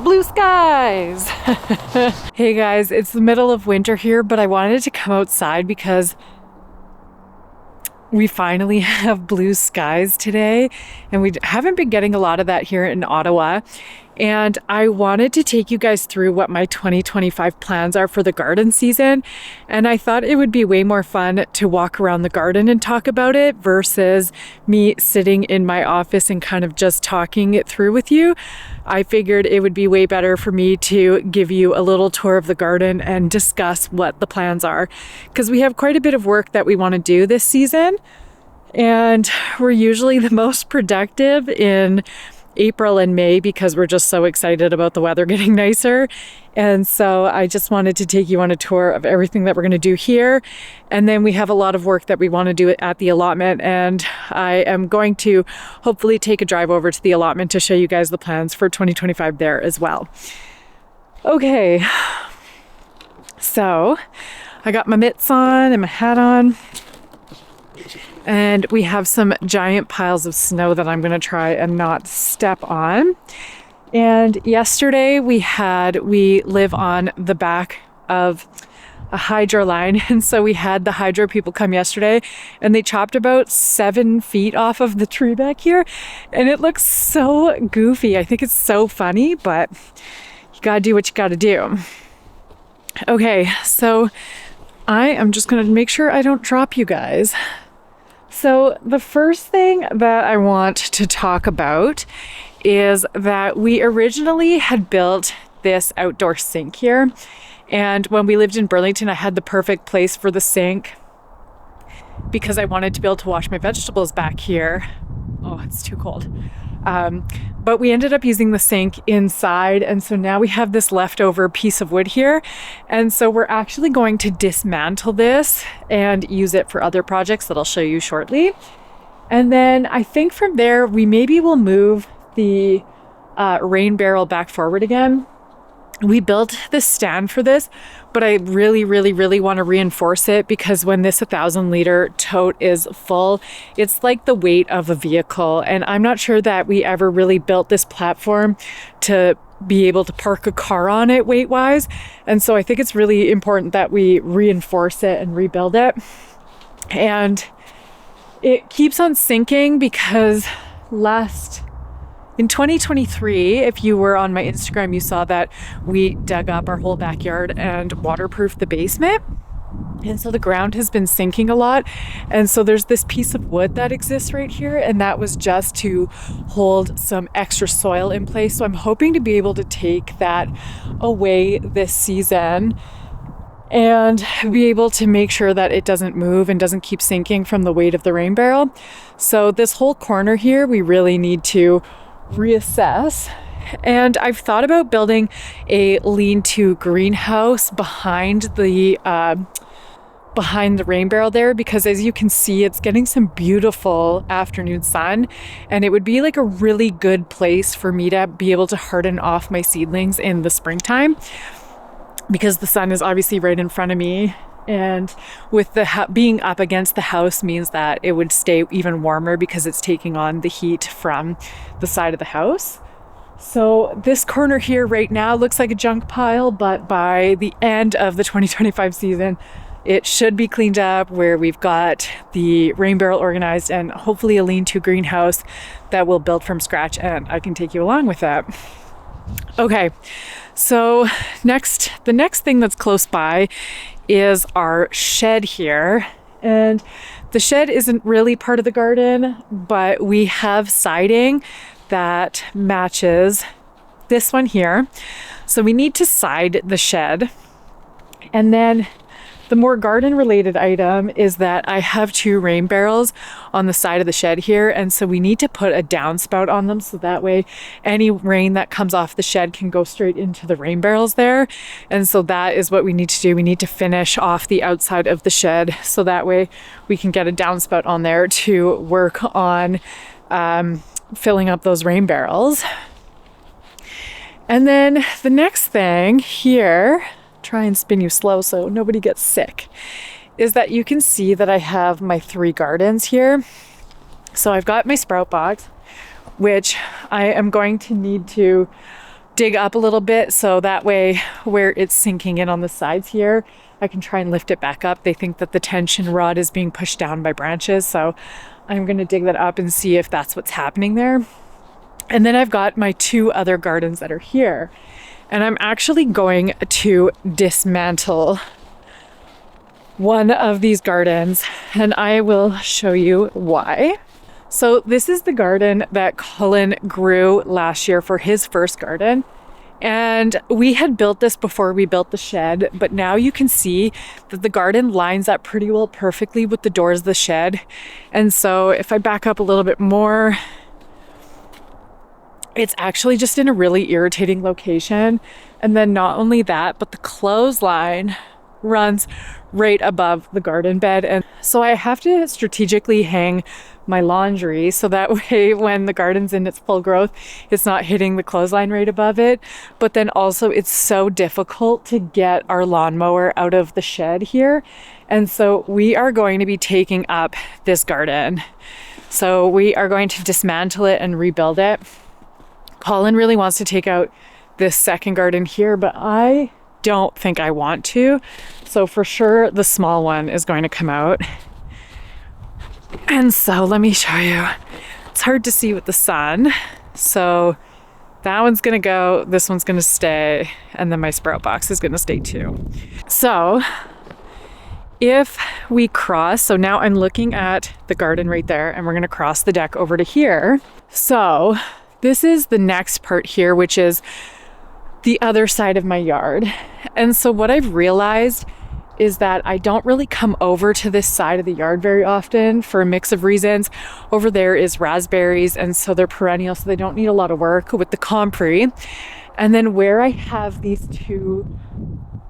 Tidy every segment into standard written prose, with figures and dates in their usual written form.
blue skies. Hey guys, it's the middle of winter here, but I wanted to come outside because we finally have blue skies today, and we haven't been getting a lot of that here in Ottawa. And I wanted to take you guys through what my 2025 plans are for the garden season. And I thought it would be way more fun to walk around the garden and talk about it versus me sitting in my office and kind of just talking it through with you. I figured it would be way better for me to give you a little tour of the garden and discuss what the plans are, because we have quite a bit of work that we want to do this season. And we're usually the most productive in April and May because we're just so excited about the weather getting nicer. And so I just wanted to take you on a tour of everything that we're going to do here. And then we have a lot of work that we want to do at the allotment. And I am going to hopefully take a drive over to the allotment to show you guys the plans for 2025 there as well. Okay, so I got my mitts on and my hat on. And we have some giant piles of snow that I'm going to try and not step on. And yesterday we live on the back of a hydro line. And so we had the hydro people come yesterday and they chopped about 7 feet off of the tree back here. And it looks so goofy. I think it's so funny, but you gotta do what you gotta do. Okay, so I am just going to make sure I don't drop you guys. So the first thing that I want to talk about is that we originally had built this outdoor sink here. And when we lived in Burlington, I had the perfect place for the sink because I wanted to be able to wash my vegetables back here. Oh, it's too cold. But we ended up using the sink inside. And so now we have this leftover piece of wood here. And so we're actually going to dismantle this and use it for other projects that I'll show you shortly. And then I think from there, we maybe will move the rain barrel back forward again. We built this stand for this, but I really want to reinforce it because when this 1,000-liter tote is full, it's like the weight of a vehicle. And I'm not sure that we ever really built this platform to be able to park a car on it weight-wise. And so I think it's really important that we reinforce it and rebuild it. And it keeps on sinking because in 2023, if you were on my Instagram, you saw that we dug up our whole backyard and waterproofed the basement. And so the ground has been sinking a lot. And so there's this piece of wood that exists right here. And that was just to hold some extra soil in place. So I'm hoping to be able to take that away this season and be able to make sure that it doesn't move and doesn't keep sinking from the weight of the rain barrel. So this whole corner here, we really need to reassess. And I've thought about building a lean-to greenhouse behind the rain barrel there, because as you can see, it's getting some beautiful afternoon sun, and it would be like a really good place for me to be able to harden off my seedlings in the springtime, because the sun is obviously right in front of me. And with the being up against the house means that it would stay even warmer because it's taking on the heat from the side of the house. So this corner here right now looks like a junk pile, but by the end of the 2025 season, it should be cleaned up where we've got the rain barrel organized and hopefully a lean-to greenhouse that we'll build from scratch, and I can take you along with that. Okay, so the next thing that's close by is our shed here. And the shed isn't really part of the garden, but we have siding that matches this one here. So we need to side the shed. And then the more garden related item is that I have 2 rain barrels on the side of the shed here. And so we need to put a downspout on them. So that way any rain that comes off the shed can go straight into the rain barrels there. And so that is what we need to do. We need to finish off the outside of the shed. So that way we can get a downspout on there to work on filling up those rain barrels. And then the next thing here, try and spin you slow so nobody gets sick, is that you can see that I have my 3 gardens here. So I've got my sprout box, which I am going to need to dig up a little bit, so that way where it's sinking in on the sides here, I can try and lift it back up. They think that the tension rod is being pushed down by branches, so I'm going to dig that up and see if that's what's happening there. And then I've got my 2 other gardens that are here, and I'm actually going to dismantle one of these gardens, and I will show you why. So this is the garden that Cullen grew last year for his first garden. And we had built this before we built the shed, but now you can see that the garden lines up pretty well perfectly with the doors of the shed. And so if I back up a little bit more, it's actually just in a really irritating location. And then not only that, but the clothesline runs right above the garden bed. And so I have to strategically hang my laundry so that way when the garden's in its full growth, it's not hitting the clothesline right above it. But then also it's so difficult to get our lawnmower out of the shed here. And so we are going to be taking up this garden. So we are going to dismantle it and rebuild it. Colin really wants to take out this second garden here, but I don't think I want to. So for sure, the small one is going to come out. And so let me show you. It's hard to see with the sun. So that one's going to go, this one's going to stay, and then my sprout box is going to stay too. So if we cross, so now I'm looking at the garden right there, and we're going to cross the deck over to here. So this is the next part here, which is the other side of my yard. And so what I've realized is that I don't really come over to this side of the yard very often for a mix of reasons. Over there is raspberries, and so they're perennial, so they don't need a lot of work with the comfrey. And then where I have these 2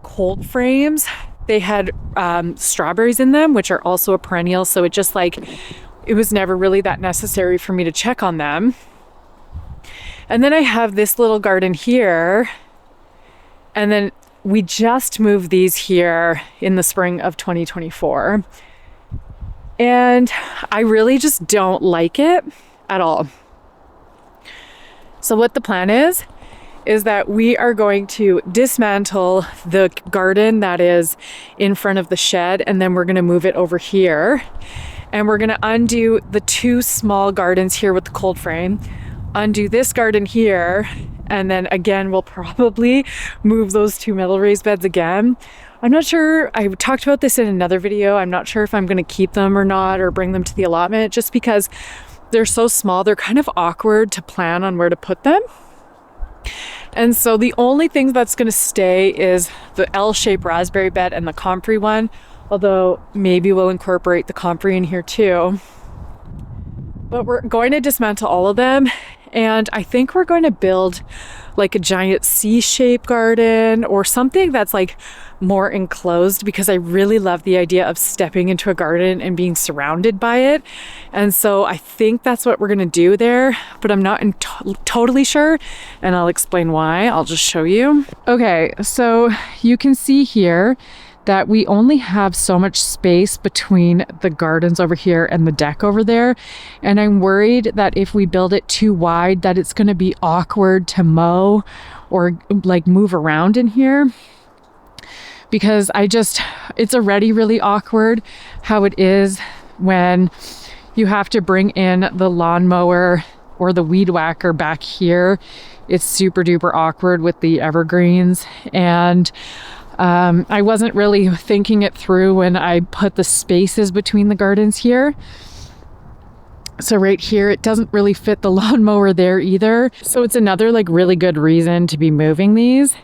cold frames, they had strawberries in them, which are also a perennial, so it just like, it was never really that necessary for me to check on them. And then I have this little garden here, and then we just moved these here in the spring of 2024. And I really just don't like it at all. So what the plan is that we are going to dismantle the garden that is in front of the shed, and then we're going to move it over here. And we're going to undo the 2 small gardens here with the cold frame, undo this garden here, and then again we'll probably move those 2 metal raised beds again. I'm not sure, I talked about this in another video, I'm not sure if I'm going to keep them or not, or bring them to the allotment, just because they're so small, they're kind of awkward to plan on where to put them. And so the only thing that's going to stay is the L-shaped raspberry bed and the comfrey one, although maybe we'll incorporate the comfrey in here too. But we're going to dismantle all of them, and I think we're going to build like a giant C-shaped garden or something that's like more enclosed, because I really love the idea of stepping into a garden and being surrounded by it. And so I think that's what we're going to do there, but I'm not totally sure, and I'll explain why. I'll just show you. Okay, so you can see here that we only have so much space between the gardens over here and the deck over there. And I'm worried that if we build it too wide, that it's going to be awkward to mow or like move around in here. Because it's already really awkward how it is when you have to bring in the lawnmower or the weed whacker back here. It's super duper awkward with the evergreens. And I wasn't really thinking it through when I put the spaces between the gardens here. So right here, it doesn't really fit the lawnmower there either. So it's another like really good reason to be moving these.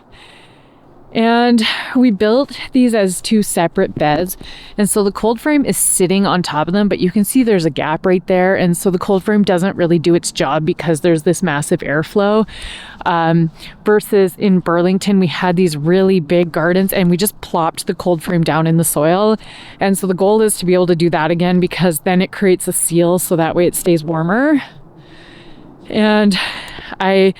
And we built these as 2 separate beds. And so the cold frame is sitting on top of them, but you can see there's a gap right there. And so the cold frame doesn't really do its job because there's this massive airflow. Versus in Burlington, we had these really big gardens and we just plopped the cold frame down in the soil. And so the goal is to be able to do that again, because then it creates a seal so that way it stays warmer. And I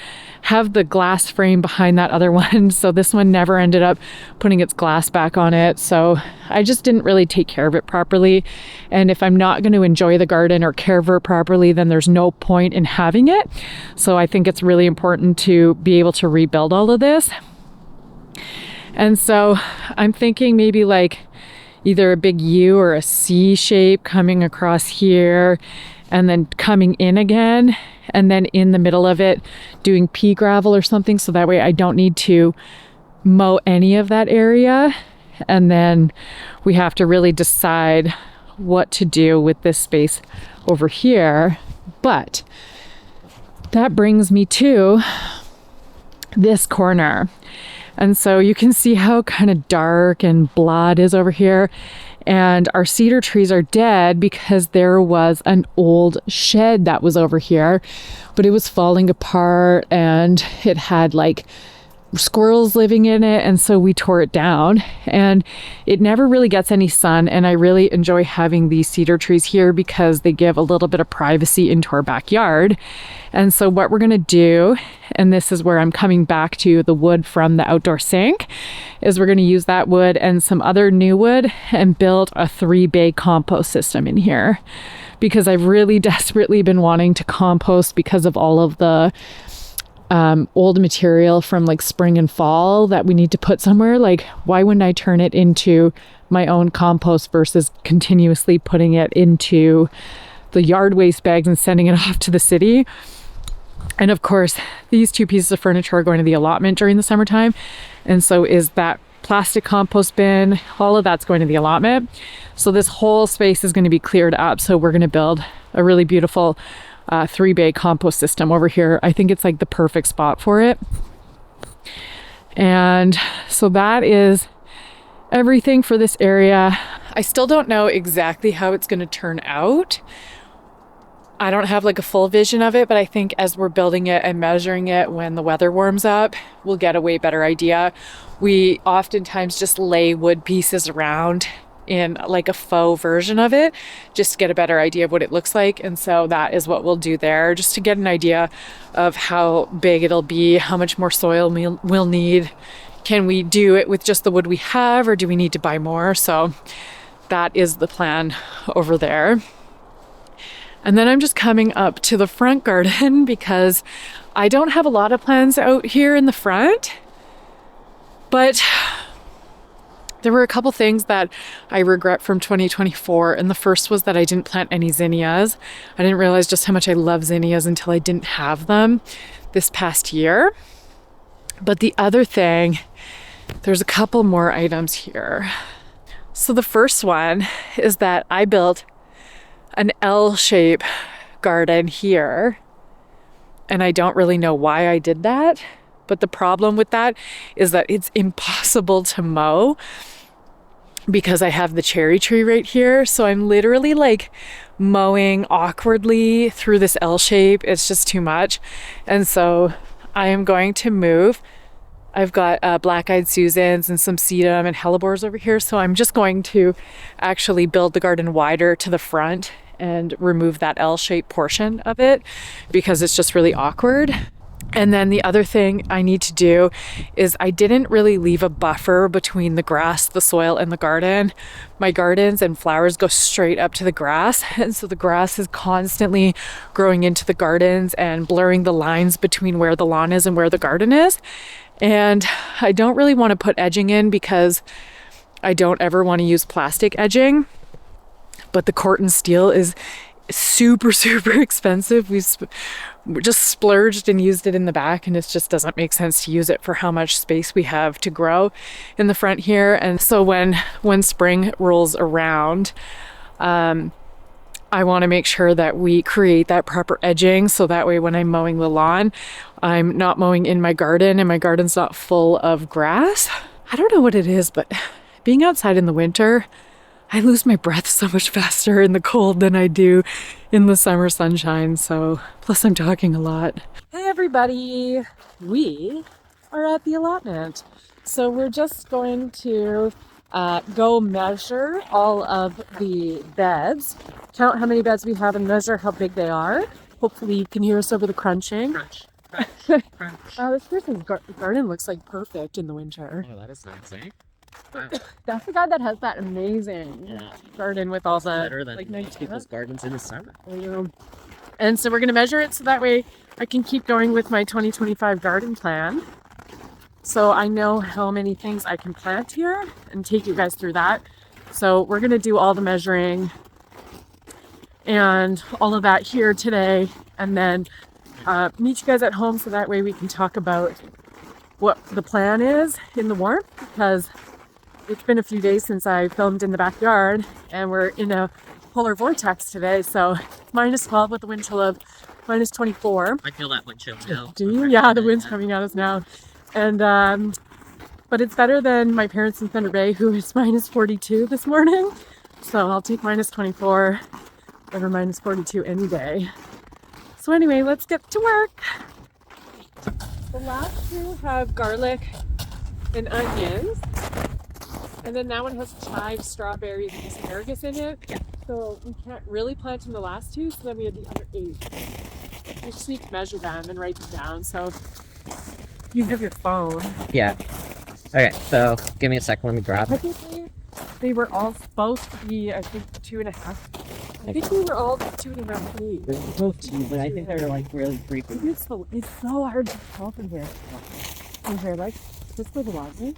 have the glass frame behind that other one. So this one never ended up putting its glass back on it. So I just didn't really take care of it properly. And if I'm not going to enjoy the garden or care for it properly, then there's no point in having it. So I think it's really important to be able to rebuild all of this. And so I'm thinking maybe like either a big U or a C shape coming across here and then coming in again, and then in the middle of it doing pea gravel or something, so that way I don't need to mow any of that area. And then we have to really decide what to do with this space over here. But that brings me to this corner. And so you can see how kind of dark and blah it is over here. And our cedar trees are dead because there was an old shed that was over here, but it was falling apart and it had like squirrels living in it. And so we tore it down, and it never really gets any sun. And I really enjoy having these cedar trees here because they give a little bit of privacy into our backyard. And so what we're going to do, and this is where I'm coming back to the wood from the outdoor sink, is we're going to use that wood and some other new wood and build a 3-bay compost system in here, because I've really desperately been wanting to compost because of all of the old material from like spring and fall that we need to put somewhere. Like, why wouldn't I turn it into my own compost versus continuously putting it into the yard waste bags and sending it off to the city? And of course, these 2 pieces of furniture are going to the allotment during the summertime. And so is that plastic compost bin, all of that's going to the allotment. So this whole space is going to be cleared up. So we're going to build a really beautiful 3-bay compost system over here. I think it's like the perfect spot for it. And so that is everything for this area. I still don't know exactly how it's going to turn out. I don't have like a full vision of it, but I think as we're building it and measuring it when the weather warms up, we'll get a way better idea. We oftentimes just lay wood pieces around in like a faux version of it just to get a better idea of what it looks like. And so that is what we'll do there, just to get an idea of how big it'll be, how much more soil we'll need. Can we do it with just the wood we have, or do we need to buy more? So that is the plan over there. And then I'm just coming up to the front garden because I don't have a lot of plants out here in the front, but there were a couple things that I regret from 2024. And the first was that I didn't plant any zinnias. I didn't realize just how much I love zinnias until I didn't have them this past year. But the other thing, there's a couple more items here. So the first one is that I built an L-shape garden here. And I don't really know why I did that. But the problem with that is that it's impossible to mow because I have the cherry tree right here. So I'm literally like mowing awkwardly through this L shape. It's just too much. And so I am going to move. I've got black-eyed Susans and some sedum and hellebores over here. So I'm just going to actually build the garden wider to the front and remove that L-shaped portion of it because it's just really awkward. And then the other thing I need to do is I didn't really leave a buffer between the grass, the soil, and the garden. My gardens and flowers go straight up to the grass. And so the grass is constantly growing into the gardens and blurring the lines between where the lawn is and where the garden is. And I don't really want to put edging in because I don't ever want to use plastic edging. But the Corten steel is super expensive. We just splurged and used it in the back, and it just doesn't make sense to use it for how much space we have to grow in the front here. And so when spring rolls around, I want to make sure that we create that proper edging so that way when I'm mowing the lawn, I'm not mowing in my garden and my garden's not full of grass. I don't know what it is, but being outside in the winter, I lose my breath so much faster in the cold than I do in the summer sunshine. So, plus I'm talking a lot. Hey everybody, we are at the allotment. So we're just going to go measure all of the beds, count how many beds we have and measure how big they are. Hopefully you can hear us over the crunching. This person's garden looks like perfect in the winter. Oh, that is nice, eh? Wow. That's the guy that has that amazing garden with all the better than like most people's gardens in the summer. And so we're gonna measure it so that way I can keep going with my 2025 garden plan. So I know how many things I can plant here and take you guys through that. So we're gonna do all the measuring and all of that here today, and then meet you guys at home so that way we can talk about what the plan is in the warmth, because it's been a few days since I filmed in the backyard and we're in a polar vortex today. So it's -12 with a wind chill of -24. I feel that wind chill now. Do you? Yeah, the wind's coming at us now. And but it's better than my parents in Thunder Bay, who is -42 this morning. So I'll take -24 over -42 any day. So anyway, let's get to work. The last two have garlic and onions. And then that one has chives, strawberries, and asparagus in it. Yeah. So we can't really plant in the last two, so then we have the other 8. We just need to measure them and write them down. So you have your phone. Yeah. Okay, so give me a second. Let me grab it. Technically, they were all supposed to be, I think, 2.5. I think we were all 2.5 feet. They're supposed to, but I think they're like really creepy. It's so hard to tell from here. In here, like, this was the water.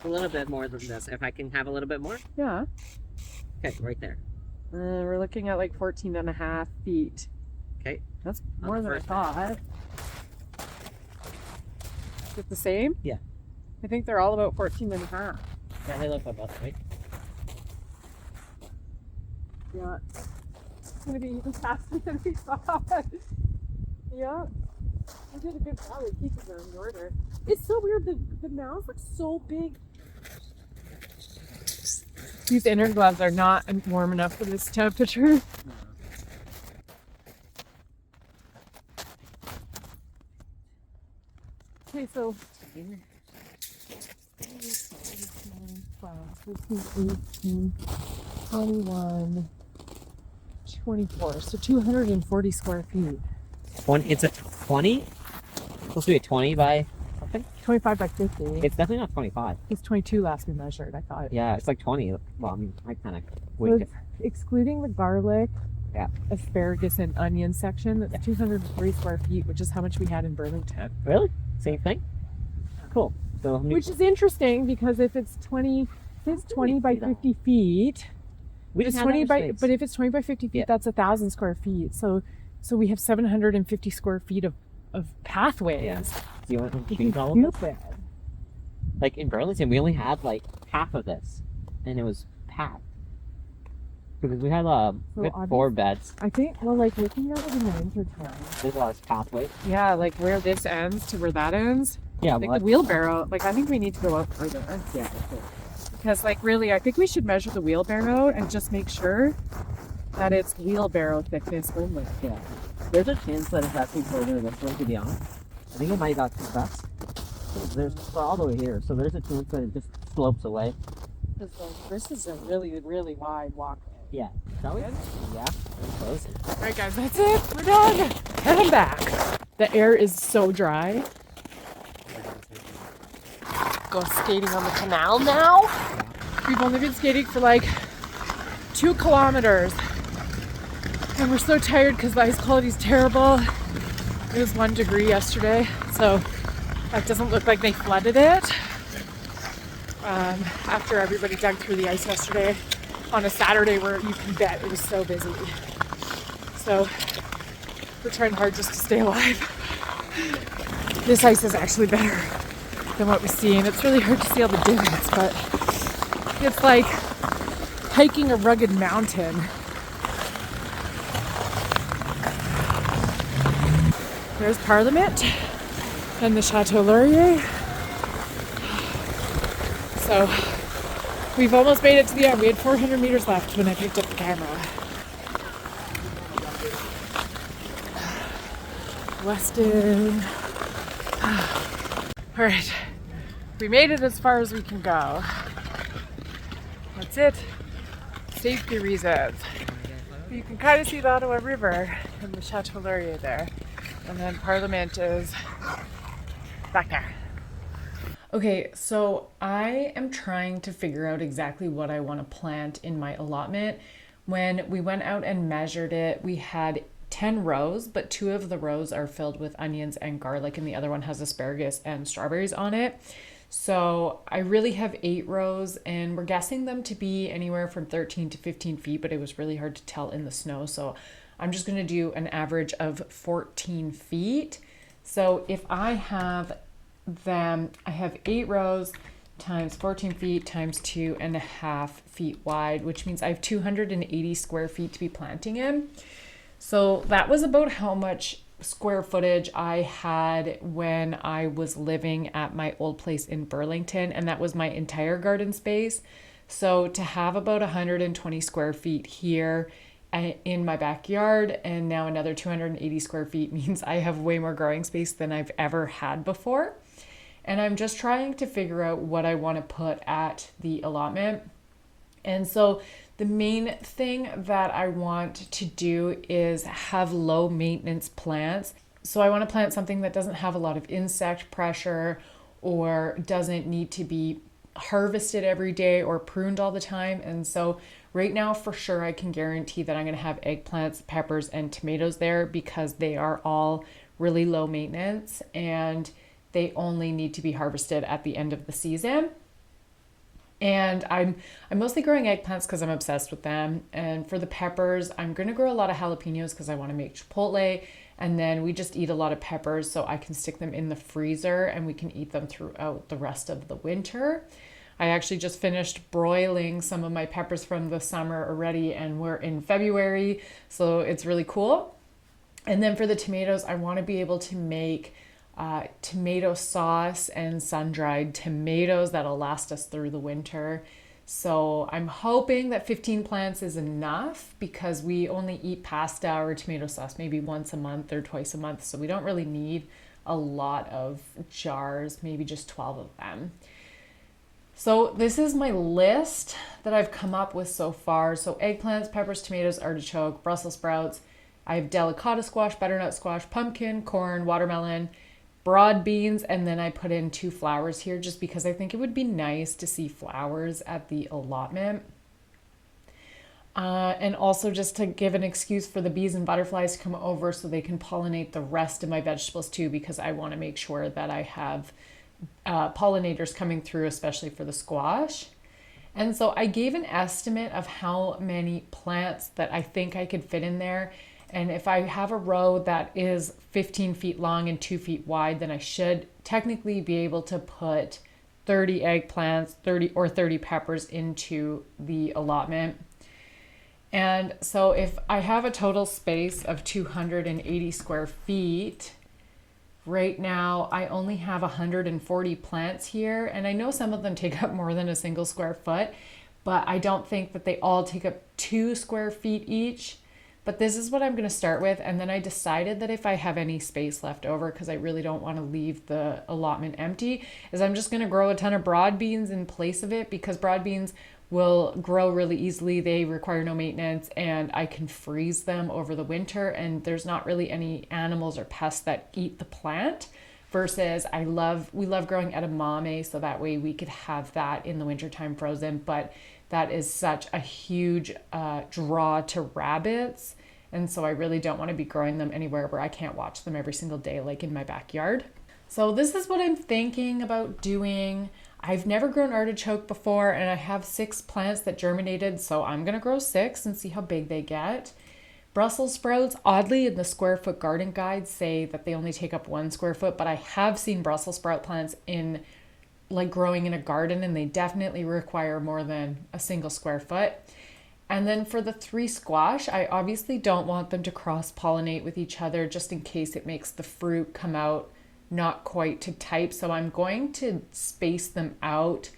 A little bit more than this. If I can have a little bit more. Yeah. Okay, right there. We're looking at like 14.5 feet. Okay. That's more than I thought. Is it the same? Yeah. I think they're all about 14.5. Yeah, they look about right. Yeah. It's going to be even faster than we thought. Yeah. We did a good job of keeping them in order. It's so weird. The mounds look so big. These inner gloves are not warm enough for this temperature. Okay, so 18, 21, 24. So 240 square feet. It's a 20? Supposed to be a 20 by something? 25 by 50. It's definitely not 25. It's 22 last we measured, I thought. Yeah, it's like 20. Well, I mean, I kind of So excluding the garlic, asparagus, and onion section, that's 240 square feet, which is how much we had in Burlington. Really? Same thing? Cool. So Which is interesting because if it's 20 by 50 feet, but if it's 20 by 50 feet, that's 1,000 square feet. So we have 750 square feet of pathways. Yeah. Do you want to choose all of this? Like in Burlington, we only had like half of this, and it was packed. Because we had 4 beds. I think, well, like looking at it in the winter time. There's a lot of pathways. Yeah, like where this ends to where that ends. Yeah, like the wheelbarrow. Like I think we need to go up further. Yeah. Because like really, I think we should measure the wheelbarrow and just make sure that it's wheelbarrow thickness only. Yeah. There's a chance that it's actually further this way, to be honest. I think it might got too fast. There's all the way here, so there's a chance that it just slopes away. This is a really, really wide walkway. Yeah. Shall we? Yeah. Very close. All right, guys, that's it. We're done. Heading back. The air is so dry. Go skating on the canal now. We've only been skating for like 2 kilometers. And we're so tired because the ice quality is terrible. It was 1 degree yesterday, so that doesn't look like they flooded it. After everybody dug through the ice yesterday on a Saturday where you can bet it was so busy. So we're trying hard just to stay alive. This ice is actually better than what we see, and it's really hard to see all the divots, but it's like hiking a rugged mountain. There's Parliament and the Chateau Laurier. So we've almost made it to the end. We had 400 meters left when I picked up the camera. Weston. All right, we made it as far as we can go. That's it. Safety reasons. You can kind of see the Ottawa River and the Chateau Laurier there. And then Parliament is back there. Okay, so I am trying to figure out exactly what I want to plant in my allotment. When we went out and measured it, we had 10 rows, but 2 of the rows are filled with onions and garlic, and the other one has asparagus and strawberries on it. So I really have 8 rows, and we're guessing them to be anywhere from 13 to 15 feet, but it was really hard to tell in the snow. So I'm just going to do an average of 14 feet. So if I have them, I have 8 rows times 14 feet times 2.5 feet wide, which means I have 280 square feet to be planting in. So that was about how much square footage I had when I was living at my old place in Burlington, and that was my entire garden space. So to have about 120 square feet here in my backyard and now another 280 square feet means I have way more growing space than I've ever had before. And I'm just trying to figure out what I want to put at the allotment. And so the main thing that I want to do is have low maintenance plants. So I want to plant something that doesn't have a lot of insect pressure or doesn't need to be harvested every day or pruned all the time. And so right now, for sure, I can guarantee that I'm going to have eggplants, peppers, and tomatoes there because they are all really low maintenance and they only need to be harvested at the end of the season. And I'm mostly growing eggplants because I'm obsessed with them. And for the peppers, I'm going to grow a lot of jalapenos because I want to make chipotle. And then we just eat a lot of peppers so I can stick them in the freezer and we can eat them throughout the rest of the winter. I actually just finished broiling some of my peppers from the summer already and we're in February, so it's really cool. And then for the tomatoes, I want to be able to make tomato sauce and sun-dried tomatoes that'll last us through the winter. So I'm hoping that 15 plants is enough because we only eat pasta or tomato sauce maybe once a month or twice a month. So we don't really need a lot of jars, maybe just 12 of them. So this is my list that I've come up with so far. So eggplants, peppers, tomatoes, artichoke, Brussels sprouts. I have delicata squash, butternut squash, pumpkin, corn, watermelon, broad beans, and then I put in 2 flowers here just because I think it would be nice to see flowers at the allotment. And also just to give an excuse for the bees and butterflies to come over so they can pollinate the rest of my vegetables too, because I want to make sure that I have pollinators coming through, especially for the squash. And so I gave an estimate of how many plants that I think I could fit in there. And if I have a row that is 15 feet long and 2 feet wide, then I should technically be able to put 30 eggplants, 30 peppers into the allotment. And so if I have a total space of 280 square feet, right now I only have 140 plants here. And I know some of them take up more than a single square foot, but I don't think that they all take up 2 square feet each. But this is what I'm going to start with. And then I decided that if I have any space left over, because I really don't want to leave the allotment empty, is I'm just going to grow a ton of broad beans in place of it because broad beans will grow really easily. They require no maintenance and I can freeze them over the winter. And there's not really any animals or pests that eat the plant versus we love growing edamame. So that way we could have that in the wintertime frozen. But that is such a huge draw to rabbits. And so I really don't want to be growing them anywhere where I can't watch them every single day, like in my backyard. So this is what I'm thinking about doing. I've never grown artichoke before and I have 6 plants that germinated. So I'm going to grow 6 and see how big they get. Brussels sprouts, oddly, in the square foot garden guide say that they only take up 1 square foot, but I have seen Brussels sprout plants in like growing in a garden and they definitely require more than a single square foot. And then for the 3 squash, I obviously don't want them to cross-pollinate with each other just in case it makes the fruit come out not quite to type. So I'm going to space them out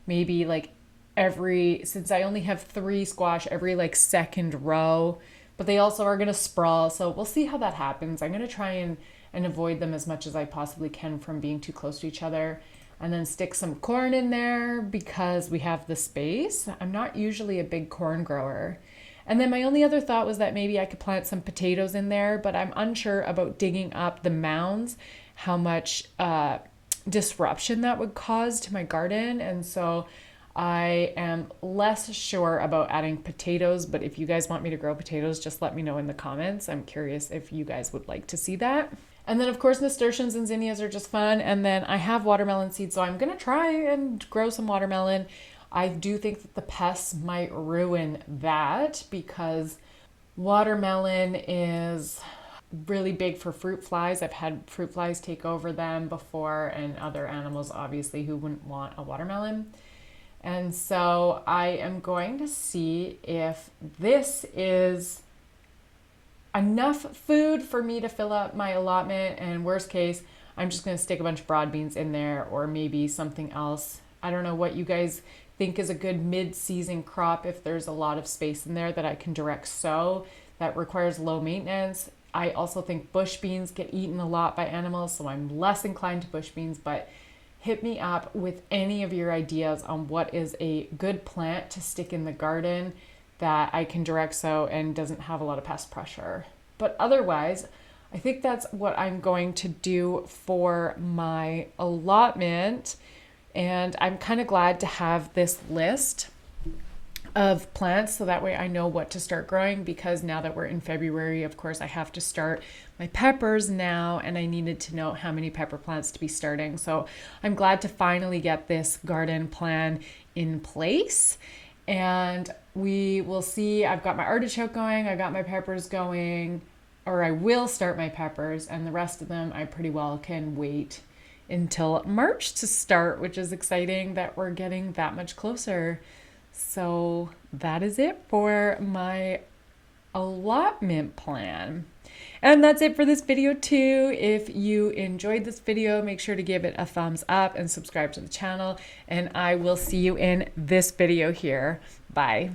maybe like since I only have 3 squash, every like second row, but they also are going to sprawl. So we'll see how that happens. I'm going to try and avoid them as much as I possibly can from being too close to each other. and then stick some corn in there because we have the space. I'm not usually a big corn grower. And then my only other thought was that maybe I could plant some potatoes in there, but I'm unsure about digging up the mounds, how much disruption that would cause to my garden. And so I am less sure about adding potatoes, but if you guys want me to grow potatoes, just let me know in the comments. I'm curious if you guys would like to see that. And then of course nasturtiums and zinnias are just fun. And then I have watermelon seeds, so I'm gonna try and grow some watermelon. I do think that the pests might ruin that because watermelon is really big for fruit flies. I've had fruit flies take over them before, and other animals obviously who wouldn't want a watermelon. And so I am going to see if this is enough food for me to fill up my allotment, and worst case, I'm just going to stick a bunch of broad beans in there or maybe something else. I don't know what you guys think is a good mid-season crop if there's a lot of space in there that I can direct sow that requires low maintenance. I also think bush beans get eaten a lot by animals, so I'm less inclined to bush beans, but hit me up with any of your ideas on what is a good plant to stick in the garden that I can direct sow and doesn't have a lot of pest pressure. But otherwise, I think that's what I'm going to do for my allotment. And I'm kind of glad to have this list of plants so that way I know what to start growing, because now that we're in February, of course, I have to start my peppers now, and I needed to know how many pepper plants to be starting. So I'm glad to finally get this garden plan in place, and we will see. I've got my artichoke going, I got my peppers going, or I will start my peppers, and the rest of them I pretty well can wait until March to start, which is exciting that we're getting that much closer. So that is it for my allotment plan. And that's it for this video too. If you enjoyed this video, make sure to give it a thumbs up and subscribe to the channel. And I will see you in this video here. Bye.